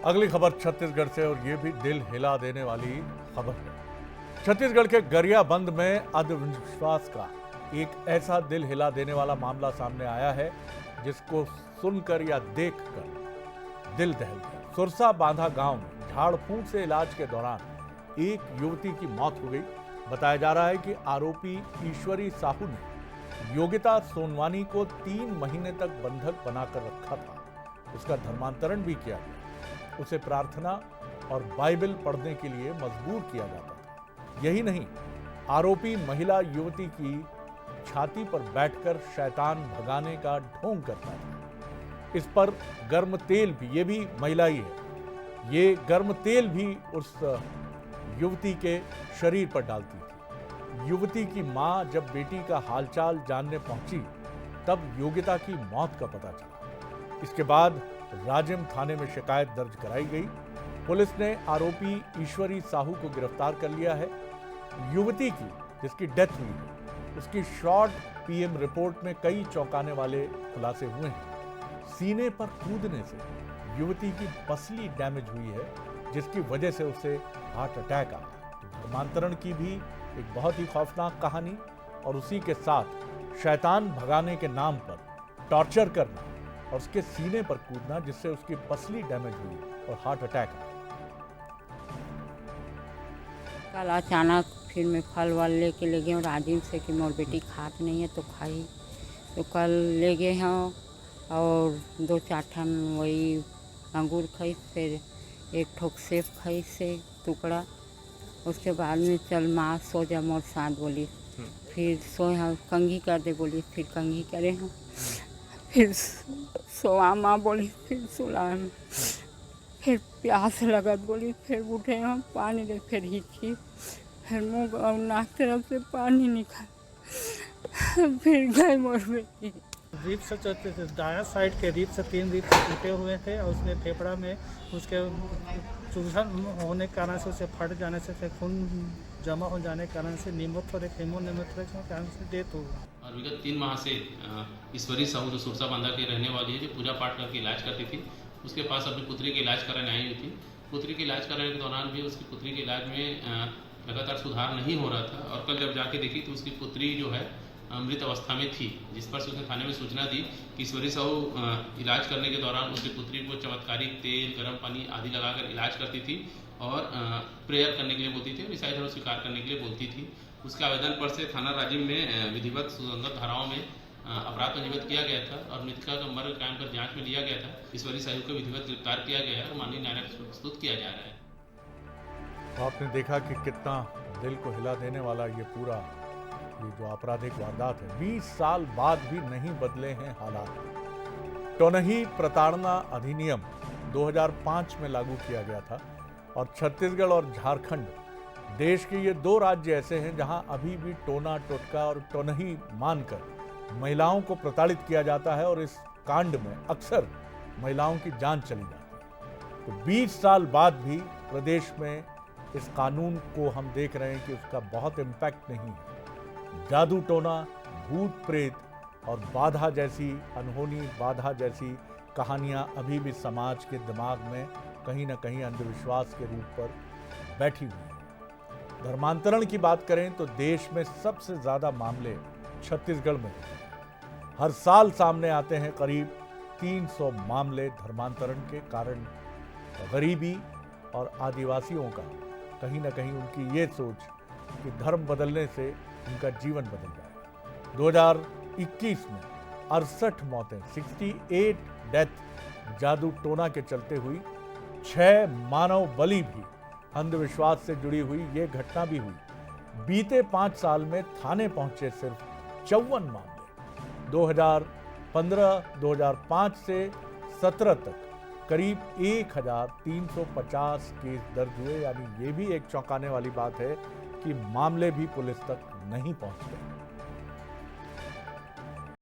अगली खबर छत्तीसगढ़ से और ये भी दिल हिला देने वाली खबर है। छत्तीसगढ़ के गरियाबंद में अंधविश्वास का एक ऐसा दिल हिला देने वाला मामला सामने आया है जिसको सुनकर या देखकर दिल दहल गया। सुरसा बांधा गांव में झाड़ फूंक से इलाज के दौरान एक युवती की मौत हो गई। बताया जा रहा है कि आरोपी ईश्वरी साहू ने योगिता सोनवानी को 3 महीने तक बंधक बनाकर रखा था। उसका धर्मांतरण भी किया गया। उसे प्रार्थना और बाइबल पढ़ने के लिए मजबूर किया जाता था। यही नहीं, आरोपी महिला युवती की छाती पर बैठकर शैतान भगाने का ढोंग करता था। इस पर गर्म तेल भी, ये भी महिला ही है, ये गर्म तेल भी उस युवती के शरीर पर डालती थी। युवती की मां जब बेटी का हालचाल जानने पहुंची तब योगिता की मौत का पता चला। इसके बाद राजिम थाने में शिकायत दर्ज कराई गई। पुलिस ने आरोपी ईश्वरी साहू को गिरफ्तार कर लिया है। युवती की जिसकी डेथ हुई है उसकी शॉर्ट पीएम रिपोर्ट में कई चौंकाने वाले खुलासे हुए हैं। सीने पर कूदने से युवती की पसली डैमेज हुई है जिसकी वजह से उसे हार्ट अटैक आया। धर्मांतरण की भी एक बहुत ही खौफनाक कहानी और उसी के साथ शैतान भगाने के नाम पर टॉर्चर करना और उसके सीने पर कूदना जिससे उसकी पसली डैमेज हुई और हार्ट अटैक आया। कल अचानक फिर मैं फल वल लेके ले गई हूँ राजिम से कि मोर बेटी खात नहीं है तो खाई। तो कल ले गए हैं और 2-4 ठन वही अंगूर खाई, फिर एक ठोक सेब खाई से टुकड़ा। उसके बाद में चल माँ सो जा मोर साथ बोली, फिर सोए हम कंघी कर दे बोली, फिर कंघी करे हम, फिर सोआ माँ बोली, फिर सुला, फिर प्यास लगत बोली, फिर उठे हम पानी दे, फिर हिची, फिर मुँह और नाक तरफ से पानी निकल, फिर गए मोर बेटी। रीप से दाया साइड के रीप से 3 रीप टूटे हुए थे और उसने फेफड़ा में उसके चूसन होने के कारण से उसे फट जाने से खून जमा हो जाने के कारण से नीमोथोरेक्स हेमोनेफ्रेक्स के कारण से डेथ हो गई। और विगत 3 माह से ईश्वरी साहू जो सुरसा बांधा की रहने वाली है, जो पूजा पाठ करके इलाज करती थी, उसके पास अपनी पुत्री के इलाज कराने आई हुई थी। पुत्री के इलाज कराने के दौरान भी उसकी पुत्री के इलाज में लगातार सुधार नहीं हो रहा था और कल जब जाके देखी तो उसकी पुत्री जो है मृत अवस्था में थी, जिस पर से उसने थाने में सूचना दी कि ईश्वरी साहू इलाज करने के दौरान उसकी पुत्री को चमत्कारिक तेल, गर्म पानी आदि लगाकर इलाज करती थी और प्रेयर करने के लिए बोलती थी और ईसाई धर्म स्वीकार करने के लिए बोलती थी। उसके आवेदन पर से थाना राजिम में विधिवत सुसंगत धाराओं में अपराध पंजीबद्ध किया गया था और मृतका का मर्ग कायम कर जांच में लिया गया था। ईश्वरी साहू को विधिवत गिरफ्तार किया गया है और माननीय न्यायालय को प्रस्तुत किया जा रहा है। तो आपने देखा कि कितना दिल को हिला देने वाला ये पूरा जो आपराधिक वारदात है। 20 साल बाद भी नहीं बदले हैं हालात। टोनही प्रताड़ना अधिनियम 2005 में लागू किया गया था और छत्तीसगढ़ और झारखंड देश के ये 2 राज्य ऐसे हैं जहां अभी भी टोना टोटका और टोनही मानकर महिलाओं को प्रताड़ित किया जाता है और इस कांड में अक्सर महिलाओं की जान चली जाती है। तो 20 साल बाद भी प्रदेश में इस कानून को हम देख रहे हैं कि उसका बहुत इम्पैक्ट नहीं है। जादू टोना, भूत प्रेत और बाधा जैसी अनहोनी बाधा जैसी कहानियां अभी भी समाज के दिमाग में कहीं ना कहीं अंधविश्वास के रूप पर बैठी हुई है। धर्मांतरण की बात करें तो देश में सबसे ज्यादा मामले छत्तीसगढ़ में होते हैं। हर साल सामने आते हैं करीब 300 मामले धर्मांतरण के कारण। गरीबी और आदिवासियों का कहीं ना कहीं उनकी ये सोच कि धर्म बदलने से उनका जीवन बदल जाएगा। 2021 में 68 मौतें, 68 डेथ जादू टोना के चलते हुई। 6 मानव बलि भी अंधविश्वास से जुड़ी हुई ये घटना भी हुई। बीते 5 साल में थाने पहुंचे सिर्फ 54 मामले। 2015-2005 से 17 तक करीब 1350 केस दर्ज हुए। यानी ये भी एक चौंकाने वाली बात है कि मामले भी पुलिस तक नहीं पहुंच रहे।